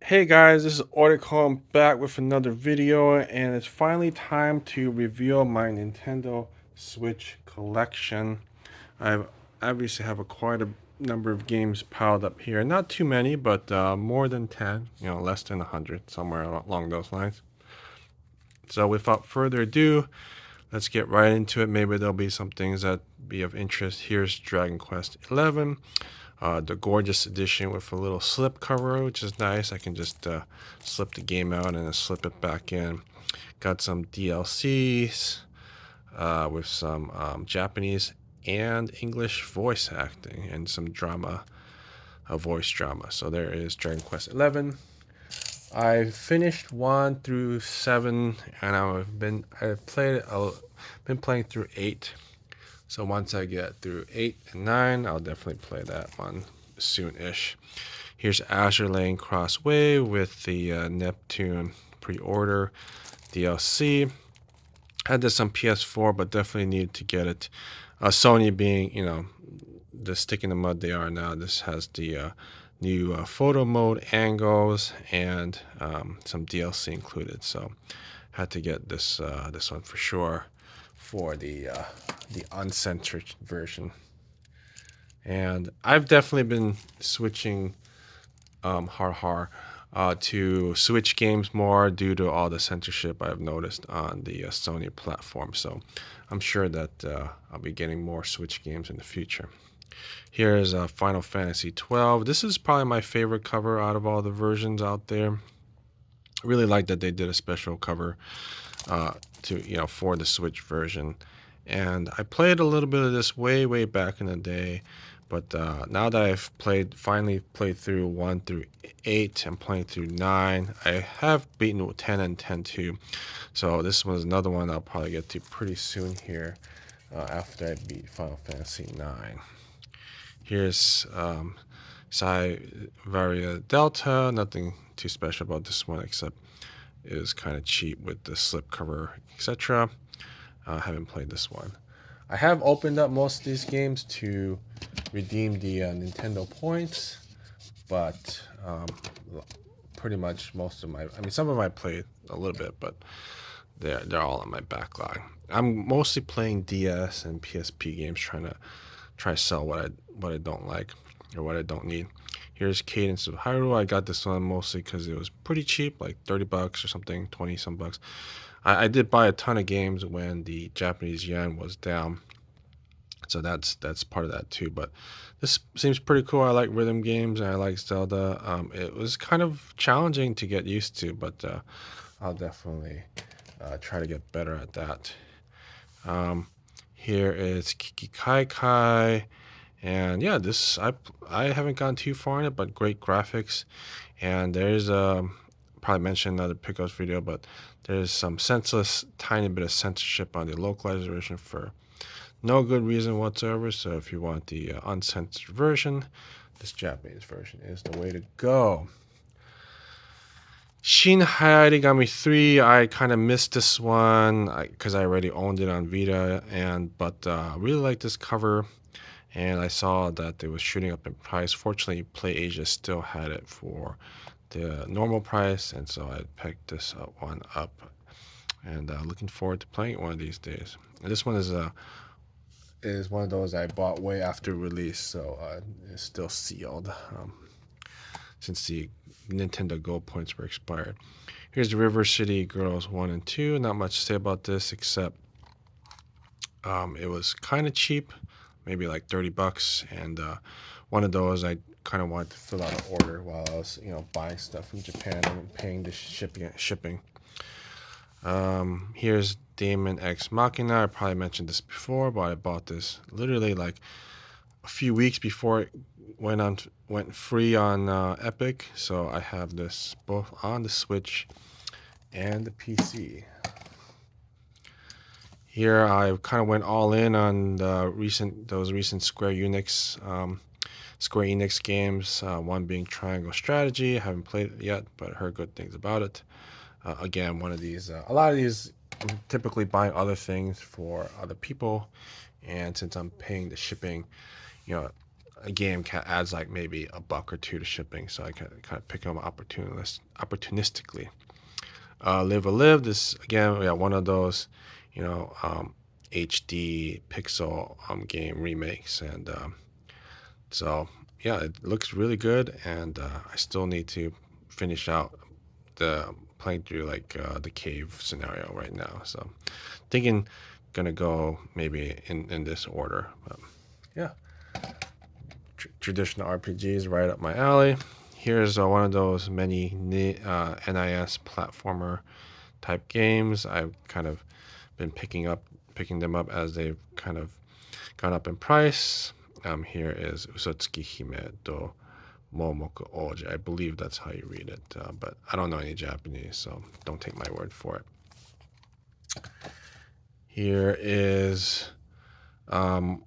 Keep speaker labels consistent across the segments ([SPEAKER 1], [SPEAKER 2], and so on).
[SPEAKER 1] Hey guys, this is Ortico. I'm back with another video, and it's finally time to reveal my Nintendo Switch collection. I obviously have quite a number of games piled up here. Not too many, but more than 10, less than 100, somewhere along those lines. So without further ado, let's get right into it. Maybe there'll be some things that be of interest. Here's Dragon Quest 11. The gorgeous edition with a little slip cover, which is nice. I can just slip the game out and then slip it back in. Got some DLCs with some Japanese and English voice acting and some drama, voice drama. So there is Dragon Quest 11. I finished 1 through 7, and been playing through 8. So once I get through 8 and 9, I'll definitely play that one soon-ish. Here's Azure Lane Crossway with the Neptune pre-order DLC. Had this on PS4, but definitely need to get it. Sony being, the stick in the mud they are now. This has the new photo mode angles and some DLC included. So had to get this one for sure for the uncensored version. And I've definitely been switching to Switch games more due to all the censorship I've noticed on the Sony platform. So I'm sure that I'll be getting more Switch games in the future. Here's Final Fantasy 12. This is probably my favorite cover out of all the versions out there. Really like that they did a special cover for the Switch version. And I played a little bit of this way back in the day, but now that I've finally played through 1 through 8 and playing through 9, I have beaten 10 and 10 too. So this was another one I'll probably get to pretty soon here after I beat Final Fantasy 9. Here's Varia Delta. Nothing too special about this one except it was kind of cheap with the slipcover, etc. Haven't played this one. I have opened up most of these games to redeem the Nintendo points, but pretty much most of some of them I played a little bit, but they're all in my backlog. I'm mostly playing DS and PSP games, trying to sell what I don't like or what I don't need. Here's Cadence of Hyrule. I got this one mostly because it was pretty cheap, like $30 or something, 20 some bucks. I did buy a ton of games when the Japanese yen was down, so that's part of that too. But this seems pretty cool. I like rhythm games and I like Zelda. It was kind of challenging to get used to, but I'll definitely try to get better at that. Here is Kiki Kai Kai. And yeah, I haven't gone too far in it, but great graphics. And there's probably mentioned another pickups video, but there's some tiny bit of censorship on the localized version for no good reason whatsoever. So if you want the uncensored version, this Japanese version is the way to go. Shin Hayarigami 3, I kind of missed this one because I already owned it on Vita, but really like this cover. And I saw that it was shooting up in price. Fortunately, PlayAsia still had it for the normal price, and so I picked this one up. And looking forward to playing it one of these days. And this one is one of those I bought way after release, so it's still sealed since the Nintendo Gold points were expired. Here's the River City Girls 1 and 2. Not much to say about this except it was kind of cheap, maybe like $30, and one of those I kind of wanted to fill out an order while I was, buying stuff from Japan and paying the shipping. Here's Damon X Machina. I probably mentioned this before, but I bought this literally like a few weeks before it went free on Epic. So I have this both on the Switch and the PC. Here I kind of went all in on those recent Square Enix games. One being Triangle Strategy. I haven't played it yet, but heard good things about it. Again, one of these. A lot of these, I'm typically buying other things for other people, and since I'm paying the shipping, you know, a game adds like maybe a buck or two to shipping, so I can kind of pick them opportunistically. Live a Live. This again, yeah, one of those, you know, HD pixel game remakes, and so yeah, it looks really good, and I still need to finish out the playing through like the cave scenario right now. So thinking gonna go maybe in this order. But yeah, traditional RPGs right up my alley. Here's one of those many NIS platformer type games. I've kind of been picking them up as they've kind of gone up in price. Here is Usotsuki Hime to Momoku Oji. I believe that's how you read it, but I don't know any Japanese, so don't take my word for it. Here is a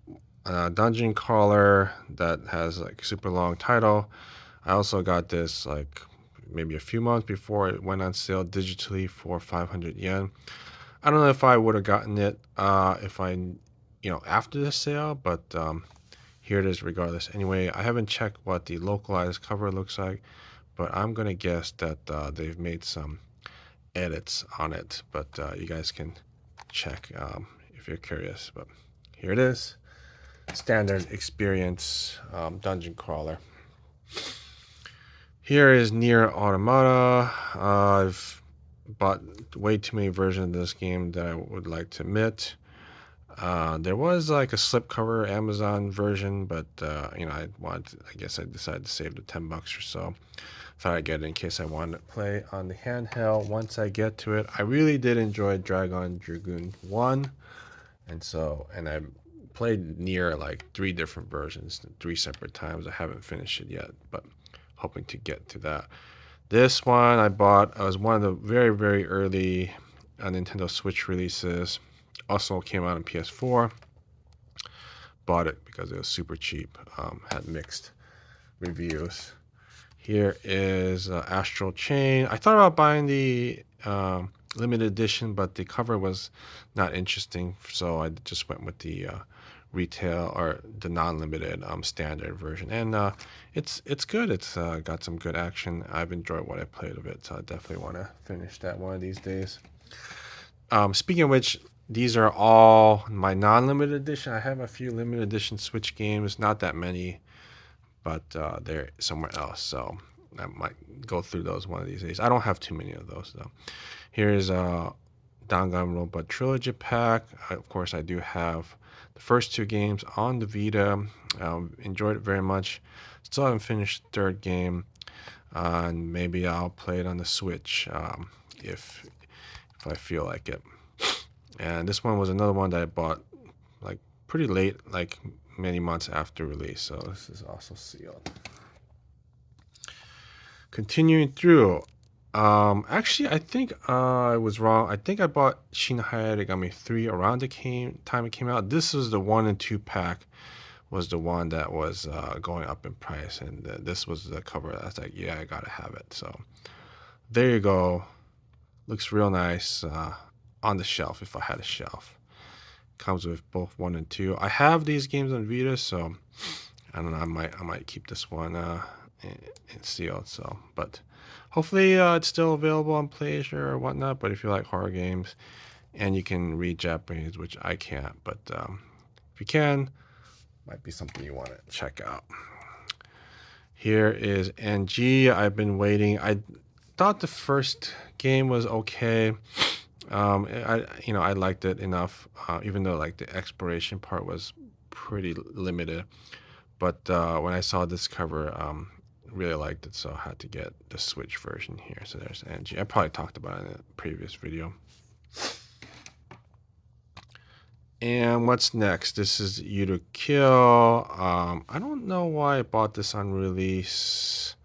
[SPEAKER 1] dungeon crawler that has like super long title. I also got this like maybe a few months before it went on sale digitally for 500 yen. I don't know if I would have gotten it if I, after the sale, but here it is regardless. Anyway, I haven't checked what the localized cover looks like, but I'm going to guess that they've made some edits on it, but you guys can check if you're curious. But here it is. Standard experience dungeon crawler. Here is Nier Automata. I've bought way too many versions of this game that I would like to admit. There was like a slipcover Amazon version, but I guess I decided to save the $10 or so. Thought I'd get it in case I wanted to play on the handheld once I get to it. I really did enjoy Dragon Dragoon 1, and I played Nier like 3 different versions, 3 separate times. I haven't finished it yet, but hoping to get to that. This one I bought. It was one of the very, very early Nintendo Switch releases. Also came out on PS4. Bought it because it was super cheap. Had mixed reviews. Here is Astral Chain. I thought about buying the limited edition, but the cover was not interesting, so I just went with the retail or the non-limited standard version, and it's good. It's got some good action. I've enjoyed what I played of it, so I definitely want to finish that one of these days. Speaking of which, these are all my non-limited edition. I have a few limited edition Switch games, not that many, but they're somewhere else, so I might go through those one of these days. I don't have too many of those though. Here's Danganronpa Trilogy Pack. Of course, I do have the first 2 games on the Vita. Enjoyed it very much. Still haven't finished the 3rd game, and maybe I'll play it on the Switch if I feel like it. And this one was another one that I bought like pretty late, like many months after release. So this is also sealed. Continuing through. Actually, I think I was wrong. I think I bought Shin Hayarigami 3 around the time it came out. This was the 1 and 2 pack, was the one that was going up in price, and this was the cover. I was like, yeah, I gotta have it. So there you go. Looks real nice on the shelf if I had a shelf. Comes with both 1 and 2. I have these games on Vita, so I don't know. I might keep this one in sealed. So, but hopefully it's still available on PlayStation or whatnot. But if you like horror games and you can read Japanese, which I can't, but if you can, might be something you want to check out. Here is NG. I've been waiting. I thought the first game was okay. I liked it enough, even though like the exploration part was pretty limited. But when I saw this cover, really liked it, so I had to get the Switch version here. So there's NG. I probably talked about it in a previous video. And what's next? This is You to Kill. I don't know why I bought this on release.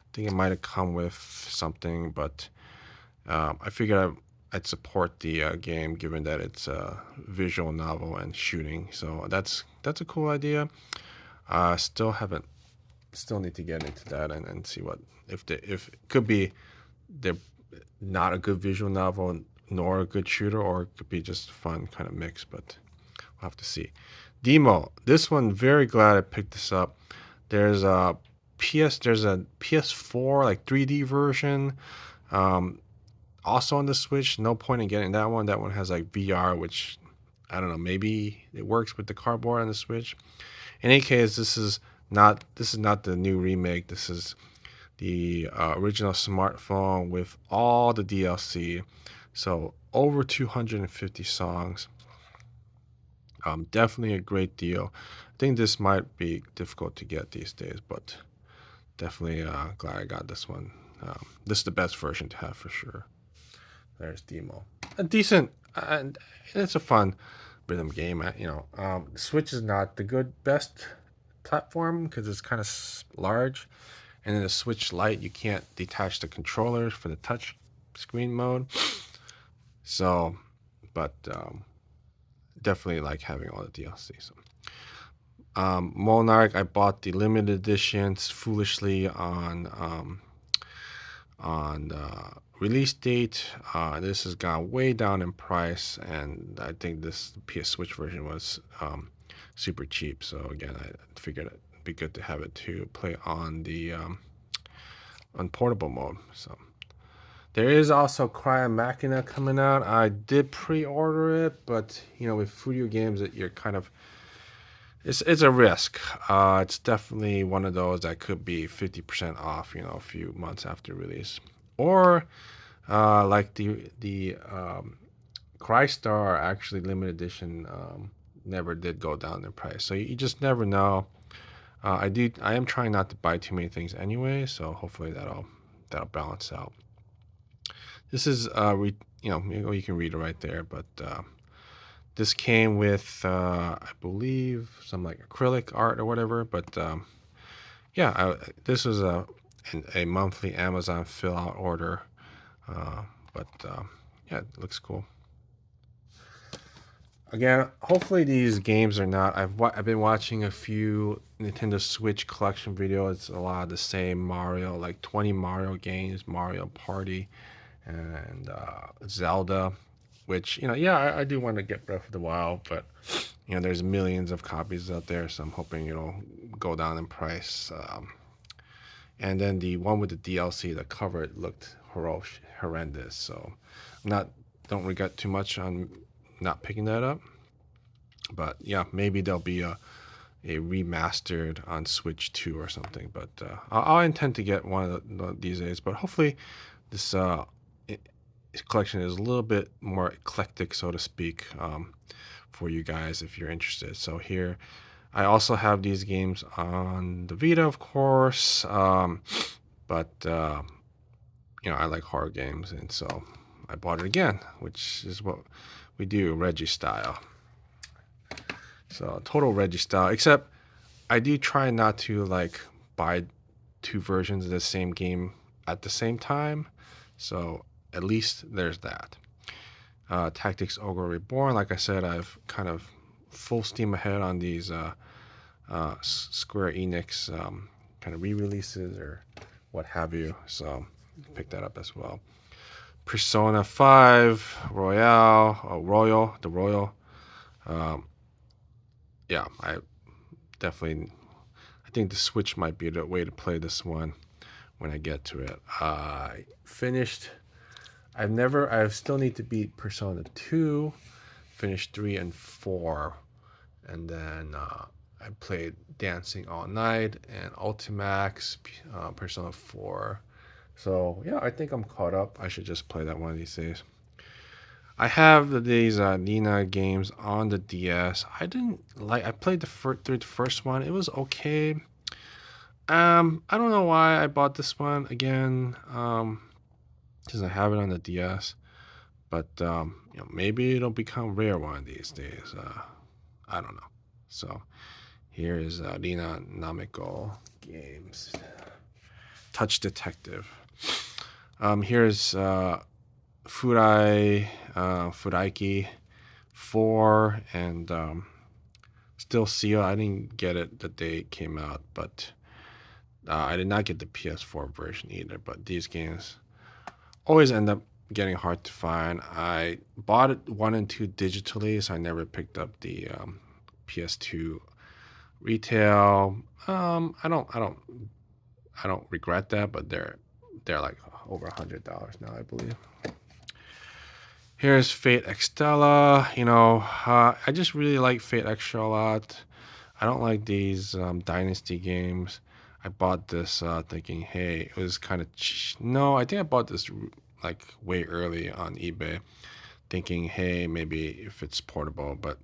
[SPEAKER 1] I think it might have come with something, but I figured I'd support the game given that it's a visual novel and shooting. So that's a cool idea. Still need to get into that and see what if it could be they're not a good visual novel nor a good shooter, or it could be just fun kind of mix, but we'll have to see. Demo. This one, very glad I picked this up. There's a there's a PS4 like 3D version. Um, Also on the Switch. No point in getting that one. That one has like VR, which I don't know. Maybe it works with the cardboard on the Switch. In any case, this is not the new remake. This is the original smartphone with all the DLC. So over 250 songs. Definitely a great deal. I think this might be difficult to get these days, but definitely glad I got this one. This is the best version to have for sure. There's Demo. A decent, and it's a fun rhythm game. Switch is not the best platform because it's kind of large, and in the Switch Lite you can't detach the controllers for the touch screen mode. So, but definitely like having all the DLC. So, Monarch, I bought the limited editions foolishly on release date. This has gone way down in price, and I think this PS Switch version was super cheap. So again, I figured it'd be good to have it to play on the on portable mode. So there is also Cryo Machina coming out. I did pre-order it, but with video games, that you're kind of it's a risk. It's definitely one of those that could be 50% off, a few months after release, or like the Crystar actually limited edition never did go down in price. So you just never know. I am trying not to buy too many things anyway, so hopefully that'll balance out. This is you can read it right there, but this came with I believe some like acrylic art or whatever. But yeah, this was a monthly Amazon fill out order. But yeah, it looks cool. Again, hopefully these games are not. I've been watching a few Nintendo Switch collection videos. It's a lot of the same Mario, like 20 Mario games, Mario Party, and Zelda. Which yeah, I do want to get Breath of the Wild, but there's millions of copies out there, so I'm hoping it'll go down in price. And then the one with the DLC, the cover, it looked horrendous. So not don't regret too much on not picking that up. But yeah, maybe there'll be a remastered on Switch 2 or something. But I'll intend to get one of these days. But hopefully this collection is a little bit more eclectic, so to speak, for you guys if you're interested. So here, I also have these games on the Vita, of course, but I like horror games, and so I bought it again, which is what we do, Reggie style. So total Reggie style, except I do try not to like buy two versions of the same game at the same time. So at least there's that. Tactics Ogre Reborn, like I said, I've kind of full steam ahead on these Square Enix kind of re-releases or what have you. So pick that up as well. Persona 5 the Royal. Um, yeah, I think the Switch might be the way to play this one when I get to it. I finished. I still need to beat Persona 2, finish 3 and 4, and then I played Dancing All Night and Ultimax, Persona 4. So yeah, I think I'm caught up. I should just play that one of these days. I have these Nina games on the DS. I played through the first one. It was okay. I don't know why I bought this one again. Because I have it on the DS. But maybe it'll become rare one of these days. I don't know. So here is Nina Namiko games. Touch Detective. Here's Fudaiki 4, and still Seal. I didn't get it the day it came out, but I did not get the PS4 version either. But these games always end up getting hard to find. I bought it 1 and 2 digitally, so I never picked up the PS2 retail. I don't regret that, but they're like over $100 now, I believe. Here's Fate Extella. I just really like Fate Extra a lot. I don't like these Dynasty games. I bought this thinking, hey, it was kind of no. I think I bought this like way early on eBay, thinking, hey, maybe if it's portable. But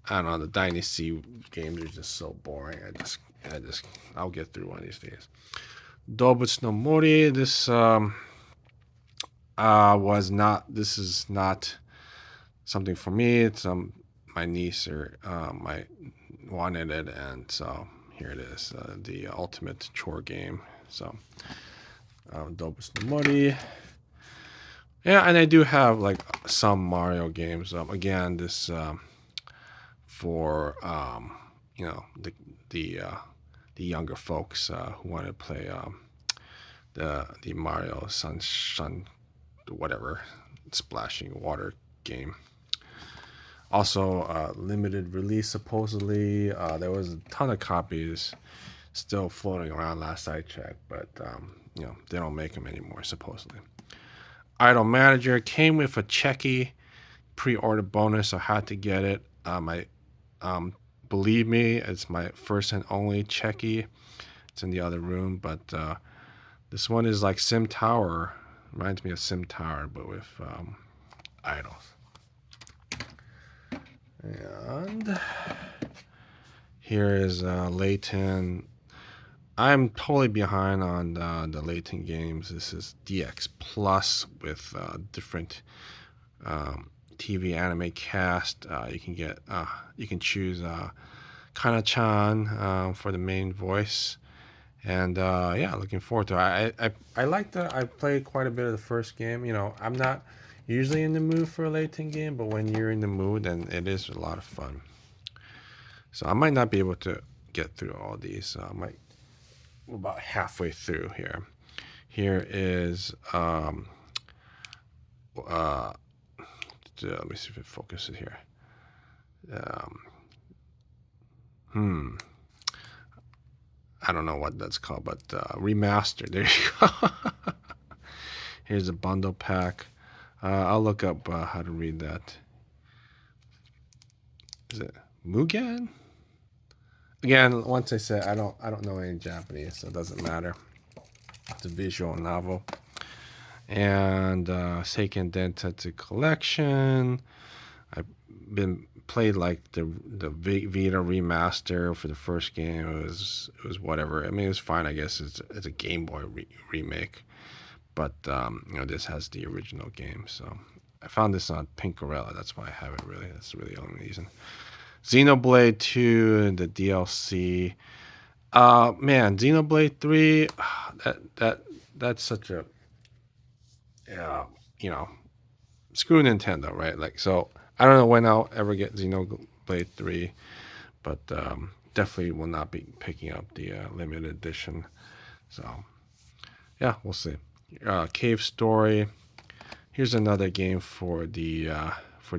[SPEAKER 1] I don't know. The Dynasty games are just so boring. I'll get through one of these days. Dobutsu no Mori. This was not. This is not something for me. It's my niece or my wanted it, and so here it is, the ultimate chore game. So Dobutsu no Mori. Yeah, and I do have like some Mario games. Again, this for the the younger folks who want to play the Mario Sun whatever splashing water game. Also, limited release supposedly. There was a ton of copies still floating around last I checked, but they don't make them anymore supposedly. Idol Manager came with a Checky pre-order bonus. I had to get it. I believe me, it's my first and only Checky. It's in the other room, but this one is like Sim Tower. Reminds me of Sim Tower, but with idols. And here is Layton. I'm totally behind on the Layton games. This is DX Plus with different TV anime cast. You can choose Kana-chan for the main voice, and yeah, looking forward to it. I like I played quite a bit of the first game. I'm not usually in the mood for a Layton game, but when you're in the mood, then it is a lot of fun. So I might not be able to get through all these. I might about halfway through here. Here is let me see if it focuses here. I don't know what that's called, but remastered. There you go. Here's a bundle pack. I'll look up how to read that. Is it Mugen? Again, once I said I don't know any Japanese, so it doesn't matter. It's a visual novel. And Seiken Densetsu Collection. I've been played like the Vita remaster for the first game. It was whatever. I mean, it was fine. I guess it's a Game Boy remake, but this has the original game. So I found this on Pinkarella. That's why I have it. Really, that's really the only reason. Xenoblade 2 and the DLC. Man, Xenoblade 3. That's such a screw Nintendo, right? Like, so I don't know when I'll ever get Xenoblade 3, but definitely will not be picking up the limited edition. So yeah, we'll see. Cave Story. Here's another game for the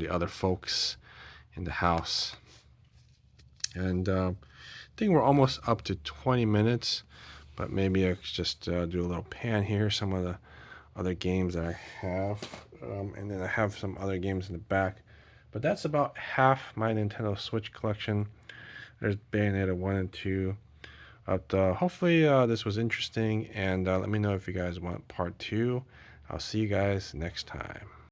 [SPEAKER 1] other folks in the house. And I think we're almost up to 20 minutes, but maybe I could just do a little pan here. Some of the other games that I have, and then I have some other games in the back. But that's about half my Nintendo Switch collection. There's Bayonetta 1 and 2. But hopefully this was interesting, and let me know if you guys want part 2. I'll see you guys next time.